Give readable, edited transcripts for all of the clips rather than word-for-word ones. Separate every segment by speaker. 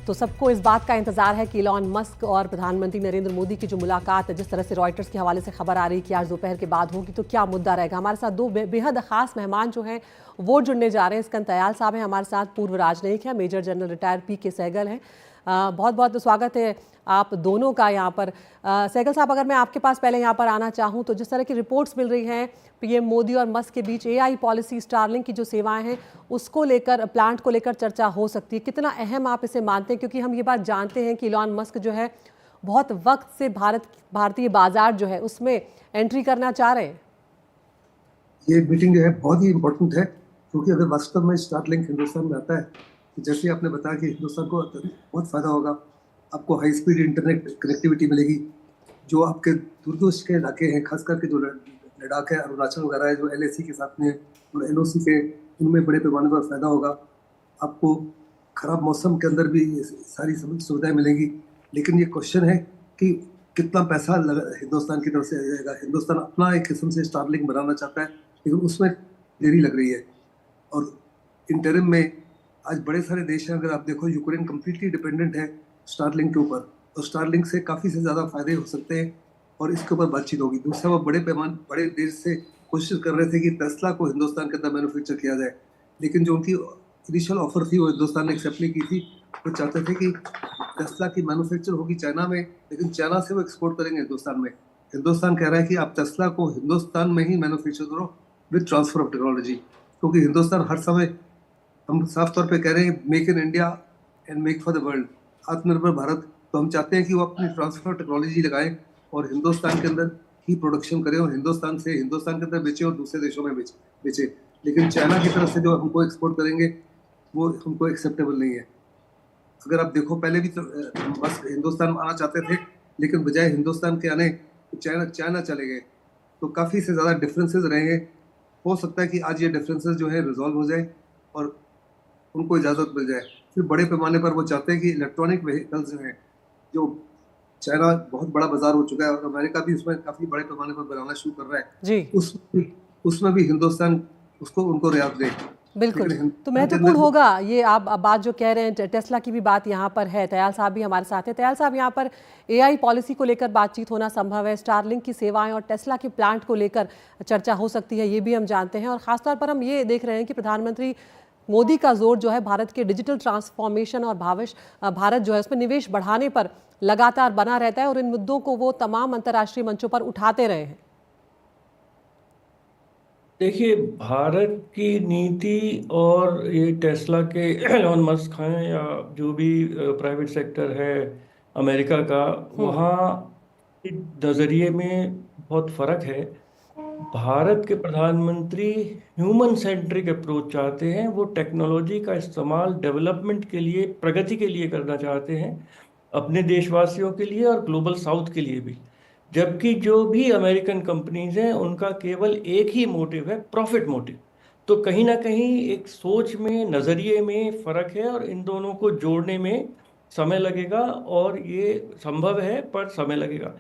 Speaker 1: तो सबको इस बात का इंतजार है कि इलॉन मस्क और प्रधानमंत्री नरेंद्र मोदी की जो मुलाकात, जिस तरह से रॉयटर्स के हवाले से खबर आ रही है कि आज दोपहर के बाद होगी, तो क्या मुद्दा रहेगा। हमारे साथ दो बेहद खास मेहमान जो हैं वो जुड़ने जा रहे हैं। इसकंदर दयाल साहब हैं हमारे साथ, पूर्व राजनयिक हैं, मेजर जनरल रिटायर पी.के. सहगल हैं। बहुत बहुत स्वागत है आप दोनों का यहाँ पर। सहगल साहब, अगर मैं आपके पास पहले यहाँ पर आना चाहूँ तो जिस तरह की रिपोर्ट्स मिल रही हैं पीएम मोदी और मस्क के बीच एआई पॉलिसी, स्टारलिंक की जो सेवाएं हैं उसको लेकर, प्लांट को लेकर चर्चा हो सकती है, कितना अहम आप इसे मानते हैं? क्योंकि हम ये बात जानते हैं कि इलॉन मस्क जो है बहुत वक्त से भारतीय बाजार जो है उसमें एंट्री करना चाह रहे हैं।
Speaker 2: ये मीटिंग जो है बहुत ही इम्पोर्टेंट है, क्योंकि अगर वास्तव में स्टारलिंक हिंदुस्तान में आता है तो जैसे आपने बताया कि हिंदुस्तान को बहुत फायदा होगा। आपको हाई स्पीड इंटरनेट कनेक्टिविटी मिलेगी। जो आपके दूरदूर के इलाके हैं, खास करके जो लद्दाख है, अरुणाचल वगैरह है, जो LAC के साथ में और NOC के, उनमें बड़े पैमाने पर फायदा होगा। आपको खराब मौसम के अंदर भी सारी सुविधाएं मिलेंगी। लेकिन ये क्वेश्चन है कि कितना पैसा हिंदुस्तान की तरफ से आ जाएगा। हिंदुस्तान अपना एक किस्म से स्टारलिंक बनाना चाहता है, लेकिन उसमें देरी लग रही है। और इंटरिम में आज बड़े सारे देश हैं, अगर आप देखो यूक्रेन कंप्लीटली डिपेंडेंट है स्टारलिंक के ऊपर, तो स्टारलिंक से काफ़ी से ज़्यादा फायदे हो सकते हैं और इसके ऊपर बातचीत होगी। दूसरा, वो बड़े देश से कोशिश कर रहे थे कि टेस्ला को हिंदुस्तान के अंदर मैन्युफैक्चर किया जाए, लेकिन जो उनकी इनिशियल ऑफर थी वो हिंदुस्तान ने एक्सेप्ट नहीं की थी। वो चाहते थे कि टेस्ला की मैन्युफैक्चर होगी चाइना में, लेकिन चाइना से वो एक्सपोर्ट करेंगे हिंदुस्तान में। हिंदुस्तान कह रहा है कि आप टेस्ला को हिंदुस्तान में ही मैन्युफैक्चर करो विद ट्रांसफर ऑफ टेक्नोलॉजी, क्योंकि हिंदुस्तान हर समय, हम साफ तौर पे कह रहे हैं, make in India and make for the world, आत्मनिर्भर भारत। तो हम चाहते हैं कि वो अपनी ट्रांसफर टेक्नोलॉजी लगाएं और हिंदुस्तान के अंदर ही प्रोडक्शन करें और हिंदुस्तान के अंदर बेचे और दूसरे देशों में बेचे। लेकिन चाइना की तरफ से जो हमको एक्सपोर्ट करेंगे वो हमको एक्सेप्टेबल नहीं है। अगर आप देखो, पहले भी तो बस हिंदुस्तान आना चाहते थे, लेकिन बजाय हिंदुस्तान के आने चाइना चले गए। तो काफ़ी से ज़्यादा डिफरेंसेस रहेंगे। हो सकता है कि आज ये डिफरेंसेस जो है रिजॉल्व हो जाए और उनको इजाज़त मिल जाए। फिर बड़े पैमाने पर वो चाहते हैं कि इलेक्ट्रॉनिक व्हीकल्स जो हैं, जो चाइना बहुत बड़ा बाजार हो चुका है और अमेरिका भी उसमें काफ़ी बड़े पैमाने पर बनाना शुरू कर रहा है जी, उसमें भी हिंदुस्तान उनको रियायत दे।
Speaker 1: बिल्कुल, तो महत्वपूर्ण होगा ये आप बात जो कह रहे हैं। टेस्ला की भी बात यहाँ पर है। दयाल साहब भी हमारे साथ हैं। दयाल साहब, यहाँ पर एआई पॉलिसी को लेकर बातचीत होना संभव है, स्टारलिंक की सेवाएं और टेस्ला के प्लांट को लेकर चर्चा हो सकती है, ये भी हम जानते हैं। और खासतौर पर हम ये देख रहे हैं कि प्रधानमंत्री मोदी का जोर जो है भारत के डिजिटल ट्रांसफॉर्मेशन और भारत जो है उसमें निवेश बढ़ाने पर लगातार बना रहता है और इन मुद्दों को वो तमाम अंतर्राष्ट्रीय मंचों पर उठाते रहे हैं।
Speaker 3: देखिए, भारत की नीति और ये टेस्ला के एलोन मस्क हैं या जो भी प्राइवेट सेक्टर है अमेरिका का, वहाँ नज़रिए में बहुत फ़र्क है। भारत के प्रधानमंत्री ह्यूमन सेंट्रिक अप्रोच चाहते हैं। वो टेक्नोलॉजी का इस्तेमाल डेवलपमेंट के लिए, प्रगति के लिए करना चाहते हैं, अपने देशवासियों के लिए और ग्लोबल साउथ के लिए भी। जबकि जो भी अमेरिकन कंपनीज हैं उनका केवल एक ही मोटिव है, प्रॉफिट मोटिव। तो कहीं ना कहीं एक सोच में, नज़रिए में फ़र्क है और इन दोनों को जोड़ने में समय लगेगा और ये संभव है, पर समय लगेगा।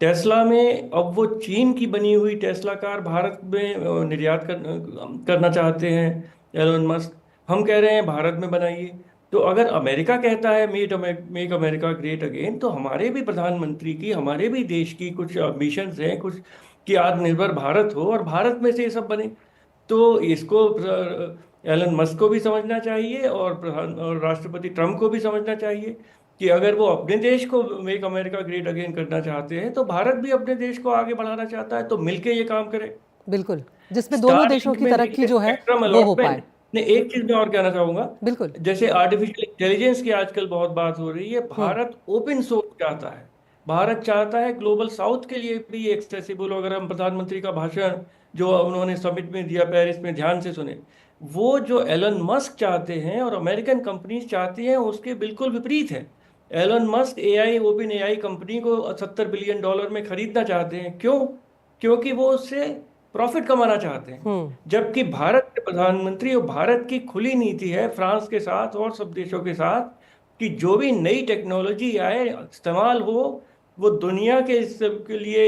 Speaker 3: टेस्ला में अब वो चीन की बनी हुई टेस्ला कार भारत में निर्यात करना चाहते हैं एलोन मस्क। हम कह रहे हैं भारत में बनाइए। तो अगर अमेरिका कहता है मेक अमेरिका ग्रेट अगेन, तो हमारे भी प्रधानमंत्री की, हमारे भी देश की कुछ एम्बिशंस हैं, कुछ कि आत्मनिर्भर भारत हो और भारत में से ये सब बने। तो इसको एलन मस्क को भी समझना चाहिए और राष्ट्रपति ट्रंप को भी समझना चाहिए कि अगर वो अपने देश को मेक अमेरिका ग्रेट अगेन करना चाहते हैं तो भारत भी अपने देश को आगे बढ़ाना चाहता है, तो मिलके ये काम करे।
Speaker 1: बिल्कुल, जिसमें दोनों देशों की तरक्की जो है वो हो पाए।
Speaker 3: एक चीज मैं और कहना चाहूंगा,
Speaker 1: बिल्कुल,
Speaker 3: जैसे आर्टिफिशियल इंटेलिजेंस की आजकल बहुत बात हो रही है। भारत ओपन सोर्स चाहता है, भारत चाहता है ग्लोबल साउथ के लिए भी एक्सेसिबल। अगर हम प्रधानमंत्री का भाषण जो उन्होंने समिट में दिया पेरिस में, ध्यान से सुने, वो जो एलन मस्क चाहते हैं और अमेरिकन कंपनीज चाहती हैं उसके बिल्कुल विपरीत है। Elon Musk OpenAI company को $70 बिलियन में खरीदना चाहते हैं। क्यों? क्योंकि वो उससे प्रॉफिट कमाना चाहते हैं। जबकि भारत के प्रधानमंत्री और भारत की खुली नीति है फ्रांस के साथ और सब देशों के साथ कि जो भी नई टेक्नोलॉजी आए, इस्तेमाल हो, वो दुनिया के लिए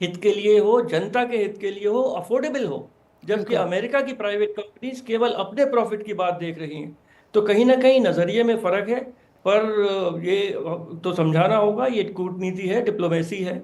Speaker 3: हित के लिए हो, जनता के हित के लिए हो, अफोर्डेबल हो। जबकि अमेरिका की प्राइवेट कंपनीज केवल अपने प्रॉफिट की बात देख रही हैं। तो कहीं ना कहीं नजरिए में फर्क है, पर ये तो समझाना होगा, ये कूटनीति है, डिप्लोमेसी है।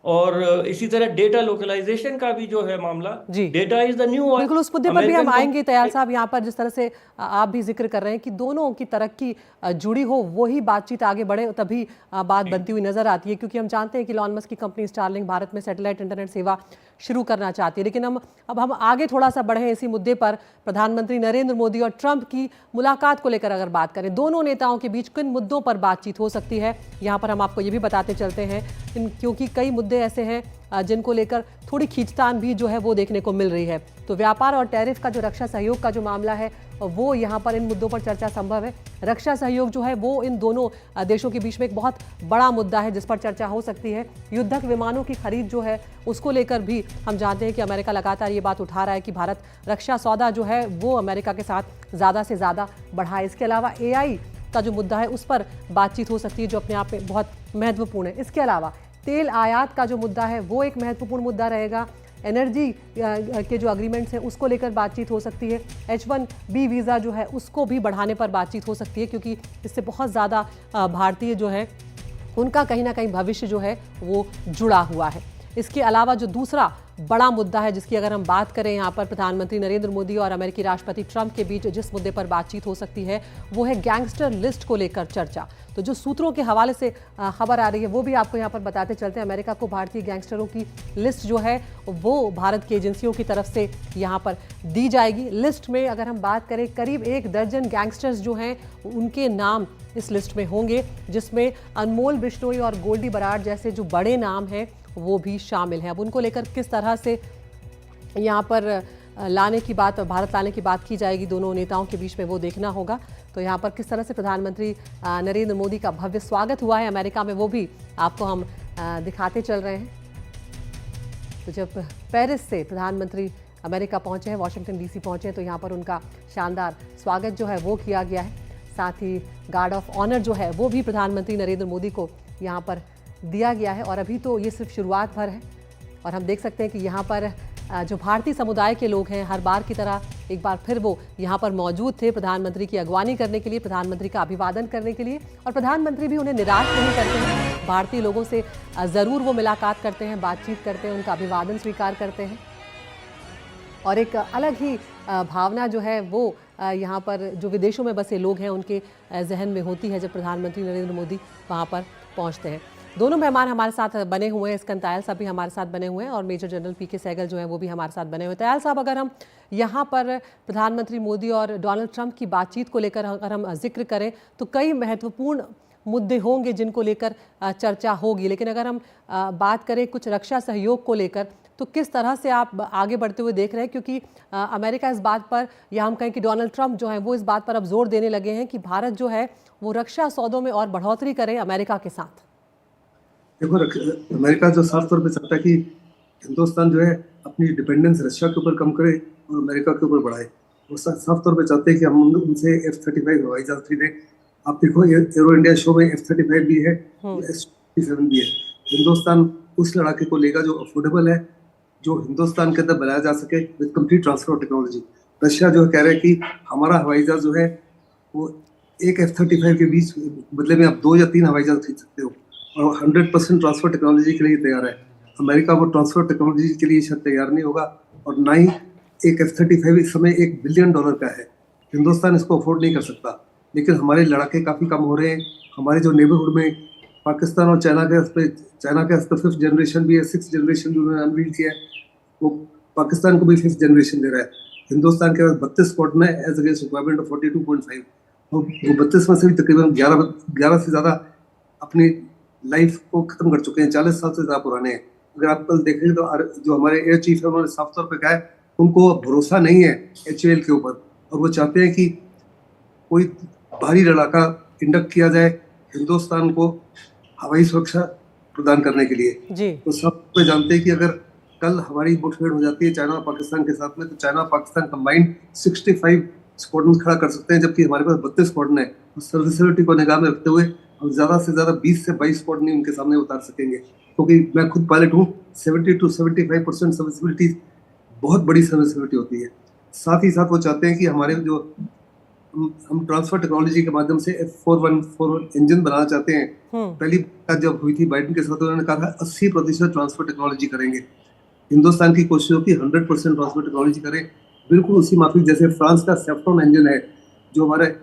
Speaker 3: और इसी तरह डेटा लोकलाइजेशन का भी जो है मामला,
Speaker 1: जी
Speaker 3: data is the new oil.
Speaker 1: बिल्कुल, उस मुद्दे पर भी हम
Speaker 3: अमेरिकन
Speaker 1: आएंगे तयाल साहब। यहाँ पर जिस तरह से आप भी जिक्र कर रहे हैं कि दोनों की तरक्की जुड़ी हो, वही बातचीत आगे बढ़े, तभी बात बनती हुई नजर आती है। क्योंकि हम जानते हैं कि इलॉन मस्क की कंपनी स्टारलिंक भारत में सैटेलाइट इंटरनेट सेवा शुरू करना चाहती है। लेकिन अब हम आगे थोड़ा सा बढ़े इसी मुद्दे पर। प्रधानमंत्री नरेंद्र मोदी और ट्रंप की मुलाकात को लेकर अगर बात करें, दोनों नेताओं के बीच किन मुद्दों पर बातचीत हो सकती है, यहाँ पर हम आपको ये भी बताते चलते हैं। क्योंकि कई मुद्दे ऐसे हैं जिनको लेकर थोड़ी खींचतान भी जो है वो देखने को मिल रही है। तो व्यापार और टैरिफ का जो रक्षा सहयोग का जो मामला है, वो यहाँ पर इन मुद्दों पर चर्चा संभव है। रक्षा सहयोग जो है वो इन दोनों देशों के बीच में एक बहुत बड़ा मुद्दा है जिस पर चर्चा हो सकती है। युद्धक विमानों की खरीद जो है उसको लेकर भी हम जानते हैं कि अमेरिका लगातार ये बात उठा रहा है कि भारत रक्षा सौदा जो है वो अमेरिका के साथ ज़्यादा से ज़्यादा बढ़ाए। इसके अलावा AI का जो मुद्दा है उस पर बातचीत हो सकती है, जो अपने आप में बहुत महत्वपूर्ण है। इसके अलावा तेल आयात का जो मुद्दा है वो एक महत्वपूर्ण मुद्दा रहेगा। एनर्जी के जो अग्रीमेंट्स हैं उसको लेकर बातचीत हो सकती है। H1B वीज़ा जो है उसको भी बढ़ाने पर बातचीत हो सकती है, क्योंकि इससे बहुत ज़्यादा भारतीय जो है उनका कहीं ना कहीं भविष्य जो है वो जुड़ा हुआ है। इसके अलावा जो दूसरा बड़ा मुद्दा है जिसकी अगर हम बात करें, यहाँ पर प्रधानमंत्री नरेंद्र मोदी और अमेरिकी राष्ट्रपति ट्रंप के बीच जिस मुद्दे पर बातचीत हो सकती है वो है गैंगस्टर लिस्ट को लेकर चर्चा। तो जो सूत्रों के हवाले से खबर आ रही है वो भी आपको यहाँ पर बताते चलते हैं। अमेरिका को भारतीय गैंगस्टरों की लिस्ट जो है वो भारत की एजेंसियों की तरफ से यहाँ पर दी जाएगी। लिस्ट में अगर हम बात करें, करीब 1 दर्जन गैंगस्टर्स जो हैं उनके नाम इस लिस्ट में होंगे, जिसमें अनमोल बिश्नोई और गोल्डी बराड़ जैसे जो बड़े नाम हैं वो भी शामिल हैं। अब उनको लेकर किस तरह से यहाँ पर लाने की बात, भारत लाने की बात की जाएगी दोनों नेताओं के बीच में, वो देखना होगा। तो यहाँ पर किस तरह से प्रधानमंत्री नरेंद्र मोदी का भव्य स्वागत हुआ है अमेरिका में, वो भी आपको हम दिखाते चल रहे हैं। तो जब पेरिस से प्रधानमंत्री अमेरिका पहुँचे हैं, वाशिंगटन DC पहुँचे हैं, तो यहाँ पर उनका शानदार स्वागत जो है वो किया गया है। साथ ही गार्ड ऑफ ऑनर जो है वो भी प्रधानमंत्री नरेंद्र मोदी को यहाँ पर दिया गया है। और अभी तो ये सिर्फ शुरुआत भर है और हम देख सकते हैं कि यहाँ पर जो भारतीय समुदाय के लोग हैं, हर बार की तरह एक बार फिर वो यहाँ पर मौजूद थे प्रधानमंत्री की अगवानी करने के लिए, प्रधानमंत्री का अभिवादन करने के लिए। और प्रधानमंत्री भी उन्हें निराश नहीं करते हैं, भारतीय लोगों से ज़रूर वो मुलाकात करते हैं, बातचीत करते हैं, उनका अभिवादन स्वीकार करते हैं। और एक अलग ही भावना जो है वो यहाँ पर जो विदेशों में बसे लोग हैं उनके जहन में होती है जब प्रधानमंत्री नरेंद्र मोदी वहाँ पर पहुँचते हैं। दोनों मेहमान हमारे साथ बने हुए हैं, स्कंद तयाल साहब भी हमारे साथ बने हुए हैं और मेजर जनरल PK सहगल जो है वो भी हमारे साथ बने हुए हैं। तयाल साहब, अगर हम यहाँ पर प्रधानमंत्री मोदी और डोनाल्ड ट्रंप की बातचीत को लेकर अगर हम जिक्र करें तो कई महत्वपूर्ण मुद्दे होंगे जिनको लेकर चर्चा होगी। लेकिन अगर हम बात करें कुछ रक्षा सहयोग को लेकर, तो किस तरह से आप आगे बढ़ते हुए देख रहे हैं? क्योंकि अमेरिका इस बात पर, या हम कहें कि डोनाल्ड ट्रंप जो है वो इस बात पर अब जोर देने लगे हैं कि भारत जो है वो रक्षा सौदों में और बढ़ोतरी करे अमेरिका के साथ।
Speaker 2: देखो, अमेरिका जो साफ तौर पे चाहता है कि हिंदुस्तान जो है अपनी डिपेंडेंस रशिया के ऊपर कम करे और अमेरिका के ऊपर बढ़ाए। वो साफ तौर पे चाहते हैं कि हम उनसे F-35 हवाई जहाज खरीदें। आप देखो, एरो इंडिया शो में F-35 भी है, S-47 भी है। हिंदुस्तान उस लड़ाके को लेगा जो अफोर्डेबल है, जो हिंदुस्तान के अंदर बनाया जा सके with complete transfer of technology. Russia जो कह रहा है कि हमारा हवाई जहाज जो है वो एक F-35 के बीच बदले में आप 2 या 3 हवाई जहाज खरीद सकते हो और 100% ट्रांसफर टेक्नोलॉजी के लिए तैयार है। अमेरिका वो ट्रांसफर टेक्नोलॉजी के लिए शायद तैयार नहीं होगा और ना ही एक F-35 इस समय $1 बिलियन का है। हिंदुस्तान इसको अफोर्ड नहीं कर सकता। लेकिन हमारे लड़ाके काफ़ी कम हो रहे हैं। हमारे जो नेबरहुड में पाकिस्तान और चाइना के 5th जनरेशन भी है, 6th जनरेशन जो उन्होंने अनवील किया है, वो पाकिस्तान को भी 5th जनरेशन दे रहा है। हिंदुस्तान के पास 32 स्क्वाड्रन है एज अगेंस्ट रिक्वायरमेंट ऑफ 42.5। वो 32 में से भी तकरीबन 11 से ज़्यादा अपनी लाइफ को खत्म कर चुके हैं, 40 साल से ज़्यादा पुराने हैं। अगर आप कल देखें तो जो हमारे एयर चीफ है उन्होंने साफ तौर पे कहा है उनको भरोसा नहीं है HAL के ऊपर और वो चाहते हैं कि कोई भारी लड़ाका इंडक्ट किया जाए हिंदुस्तान को हवाई सुरक्षा प्रदान करने के लिए जी। तो सब पे जानते हैं कि अगर कल हमारी मुठभेड़ हो जाती है चाइना और पाकिस्तान के साथ में, तो चाइना और पाकिस्तान कंबाइंड 65 स्क्वाड्रन खड़ा कर सकते हैं, जबकि हमारे पास 32 स्क्वाड्रन है। तो सर्विसिबिलिटी को निगाह में रखते हुए हम ज़्यादा से ज़्यादा 20 से 22 स्क्वाड्रन उनके सामने उतार सकेंगे, क्योंकि मैं खुद पायलट हूँ। 70 to 75% सर्विसिबिलिटी बहुत बड़ी सर्विसिबिलिटी होती है। साथ ही साथ वो चाहते हैं कि हमारे जो हम ट्रांसफर टेक्नोलॉजी के माध्यम से F414 इंजन बनाना चाहते हैं। पहली बात जब हुई थी बाइडेन के साथ, उन्होंने कहा था 80% ट्रांसफर टेक्नोलॉजी करेंगे। हिंदुस्तान की कोशिश होती है 100% ट्रांसफर टेक्नोलॉजी करें, बिल्कुल उसी माफिक जैसे फ्रांस का सेफ्रॉन इंजन है जो हमारे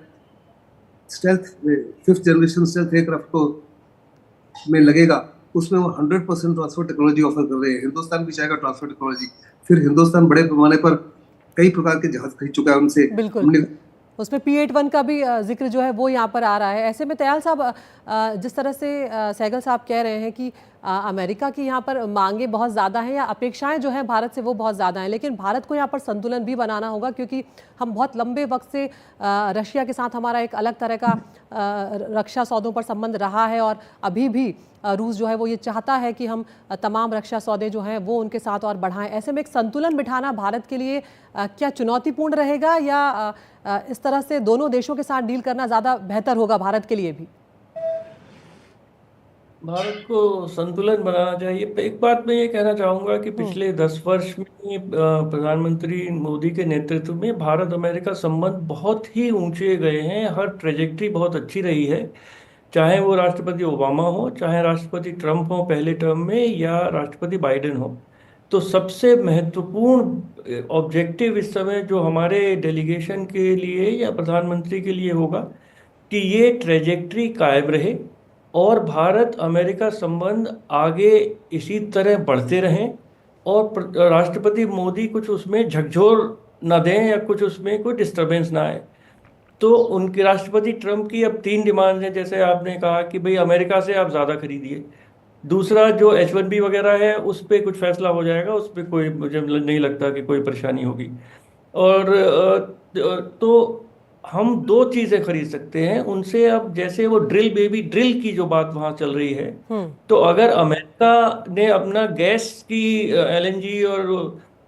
Speaker 2: stealth 5th generation stealth aircraft को में लगेगा, उसमें वो 100% ट्रांसफर टेक्नोलॉजी ऑफर कर रहे हैं। हिंदुस्तान भी चाहेगा ट्रांसफर टेक्नोलॉजी। फिर हिंदुस्तान बड़े पैमाने पर कई प्रकार के जहाज खरीद चुका है उनसे।
Speaker 1: बिल्कुल, उसमें P-81 का भी जिक्र जो है वो यहाँ पर आ रहा है। ऐसे में दयाल साहब, जिस तरह से सहगल साहब कह रहे हैं कि अमेरिका की यहाँ पर मांगे बहुत ज़्यादा हैं या अपेक्षाएं जो हैं भारत से वो बहुत ज़्यादा हैं, लेकिन भारत को यहाँ पर संतुलन भी बनाना होगा, क्योंकि हम बहुत लंबे वक्त से रशिया के साथ हमारा एक अलग तरह का रक्षा सौदों पर संबंध रहा है, और अभी भी रूस जो है वो ये चाहता है कि हम तमाम रक्षा सौदे जो हैं वो उनके साथ और बढ़ाएं। ऐसे में एक संतुलन बिठाना भारत के लिए क्या चुनौतीपूर्ण रहेगा, या इस तरह से दोनों देशों के साथ डील करना ज़्यादा बेहतर होगा भारत के लिए भी?
Speaker 3: भारत को संतुलन बनाना चाहिए। एक बात मैं ये कहना चाहूँगा कि पिछले 10 वर्ष में प्रधानमंत्री मोदी के नेतृत्व में भारत अमेरिका संबंध बहुत ही ऊंचे गए हैं। हर ट्रेजेक्ट्री बहुत अच्छी रही है, चाहे वो राष्ट्रपति ओबामा हो, चाहे राष्ट्रपति ट्रंप हो पहले टर्म में, या राष्ट्रपति बाइडेन हो। तो सबसे महत्वपूर्ण ऑब्जेक्टिव इस समय जो हमारे डेलीगेशन के लिए या प्रधानमंत्री के लिए होगा कि ये ट्रेजेक्ट्री कायम रहे और भारत अमेरिका संबंध आगे इसी तरह बढ़ते रहें, और राष्ट्रपति मोदी कुछ उसमें झकझोर ना दें या कुछ उसमें कोई डिस्टरबेंस ना आए। तो उनके राष्ट्रपति ट्रंप की अब 3 डिमांड हैं, जैसे आपने कहा कि भाई अमेरिका से आप ज़्यादा खरीदिए। दूसरा जो H1B वगैरह है उस पर कुछ फैसला हो जाएगा, उस पर कोई मुझे नहीं लगता कि कोई परेशानी होगी। और तो हम 2 चीज़ें खरीद सकते हैं उनसे। अब जैसे वो ड्रिल बेबी ड्रिल की जो बात वहाँ चल रही है, तो अगर अमेरिका ने अपना गैस की LNG और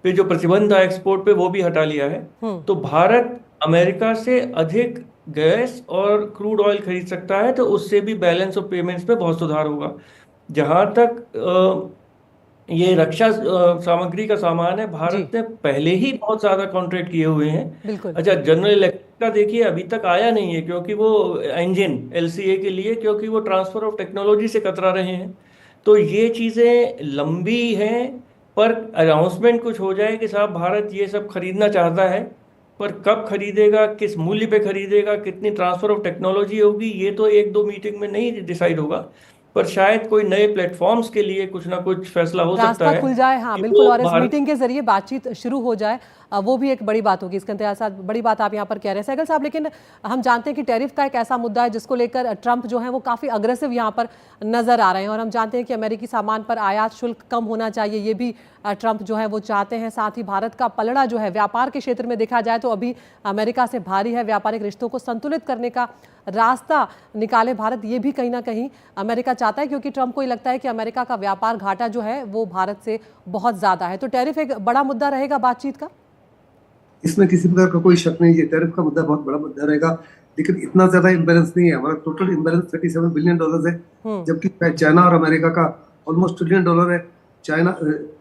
Speaker 3: पे जो प्रतिबंध था एक्सपोर्ट पे वो भी हटा लिया है, तो भारत अमेरिका से अधिक गैस और क्रूड ऑयल खरीद सकता है। तो उससे भी बैलेंस ऑफ पेमेंट्स में बहुत सुधार होगा। जहाँ तक ये रक्षा सामग्री का सामान है, भारत ने पहले ही बहुत ज्यादा कॉन्ट्रैक्ट किए हुए हैं। अच्छा, जनरल इलेक्ट्रिक का देखिए अभी तक आया नहीं है, क्योंकि वो इंजन LCA के लिए, क्योंकि वो ट्रांसफर ऑफ टेक्नोलॉजी से कतरा रहे हैं। तो ये चीजें लंबी हैं, पर अनाउंसमेंट कुछ हो जाए कि साहब भारत ये सब खरीदना चाहता है, पर कब खरीदेगा, किस मूल्य पे खरीदेगा, कितनी ट्रांसफर ऑफ टेक्नोलॉजी होगी, ये तो 1-2 मीटिंग में नहीं डिसाइड होगा। पर शायद कोई नए प्लेटफॉर्म्स के लिए कुछ ना कुछ फैसला हो सकता है,
Speaker 1: खुल जाए। हाँ बिल्कुल, और इस मीटिंग के जरिए बातचीत शुरू हो जाए, वो भी एक बड़ी बात होगी। इसके साथ बड़ी बात आप यहाँ पर कह रहे हैं सहगल साहब, लेकिन हम जानते हैं कि टैरिफ का एक ऐसा मुद्दा है जिसको लेकर ट्रंप जो है वो काफ़ी अग्रेसिव यहाँ पर नजर आ रहे हैं, और हम जानते हैं कि अमेरिकी सामान पर आयात शुल्क कम होना चाहिए, ये भी ट्रंप जो है वो चाहते हैं। साथ ही भारत का पलड़ा जो है व्यापार के क्षेत्र में देखा जाए तो अभी अमेरिका से भारी है। व्यापारिक रिश्तों को संतुलित करने का रास्ता निकाले भारत, ये भी कहीं ना कहीं अमेरिका चाहता है, क्योंकि ट्रंप को ये लगता है कि अमेरिका का व्यापार घाटा जो है वो भारत से बहुत ज़्यादा है। तो टैरिफ एक बड़ा मुद्दा रहेगा बातचीत का, इसमें
Speaker 2: किसी प्रकार का कोई शक नहीं है। टैरिफ का मुद्दा बहुत बड़ा मुद्दा रहेगा, लेकिन इतना ज्यादा इम्बैलेंस नहीं है। हमारा टोटल इम्बैलेंस $37 बिलियन है, जबकि चाइना और अमेरिका का ऑलमोस्ट $1 ट्रिलियन है। चाइना,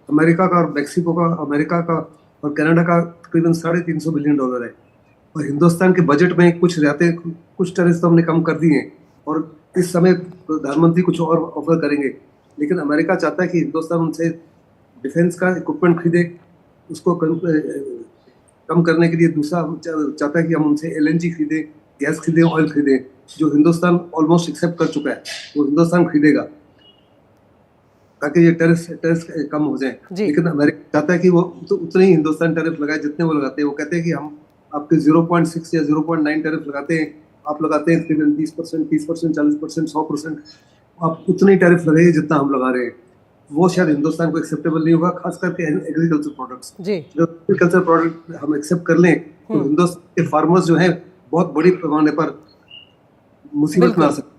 Speaker 2: अमेरिका का और मैक्सिको का, अमेरिका का और कनाडा का तकरीबन $350 बिलियन है। और हिंदुस्तान के बजट में कुछ रियायतें, कुछ टैरिफ तो हमने कम कर दी हैं, और इस समय प्रधानमंत्री कुछ और ऑफर करेंगे। लेकिन अमेरिका चाहता है कि हिंदुस्तान उनसे डिफेंस का इक्विपमेंट खरीदे, उसको कम करने के लिए। दूसरा चाहता है कि हम उनसे LNG खरीदें, गैस खरीदें, ऑयल खरीदें, जो हिंदुस्तान ऑलमोस्ट एक्सेप्ट कर चुका है, वो हिंदुस्तान खरीदेगा ताकि ये टैरिफ कम हो जाए। लेकिन अमेरिका चाहता है कि वो तो उतने ही हिंदुस्तान टैरिफ लगाए जितने वो लगाते हैं। वो कहते हैं कि हम आपके 0.6 या 0.9 टैरिफ लगाते हैं, आप लगाते हैं तकरीबन 20%, 30%, 40%, 100%, आप उतने ही टैरिफ लगाइए जितना हम लगा रहे हैं। वो शायद हिंदुस्तान को एक्सेप्टेबल नहीं होगा, खास करके एग्रीकल्चर प्रोडक्ट्स। जो एग्रीकल्चर प्रोडक्ट हम एक्सेप्ट कर लें तो हिंदुस्तान के फार्मर्स जो हैं बहुत बड़ी पैमाने पर मुसीबत में आ सकते।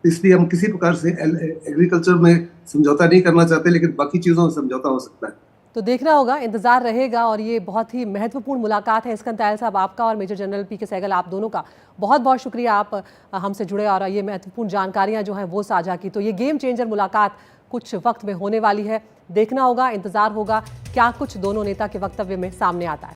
Speaker 2: इसलिए हम किसी प्रकार से एग्रीकल्चर में समझौता नहीं करना चाहते, लेकिन बाकी चीजों में समझौता हो सकता है।
Speaker 1: तो देखना होगा, इंतजार रहेगा। और ये बहुत ही महत्वपूर्ण मुलाकात है। इस्कंदर दयाल साहब आपका और मेजर जनरल PK सहगल आप दोनों का बहुत बहुत शुक्रिया, आप हमसे जुड़े और ये महत्वपूर्ण जानकारियां जो हैं वो साझा की। तो ये गेम चेंजर मुलाकात कुछ वक्त में होने वाली है, देखना होगा, इंतजार होगा क्या कुछ दोनों नेता के वक्तव्य में सामने आता है।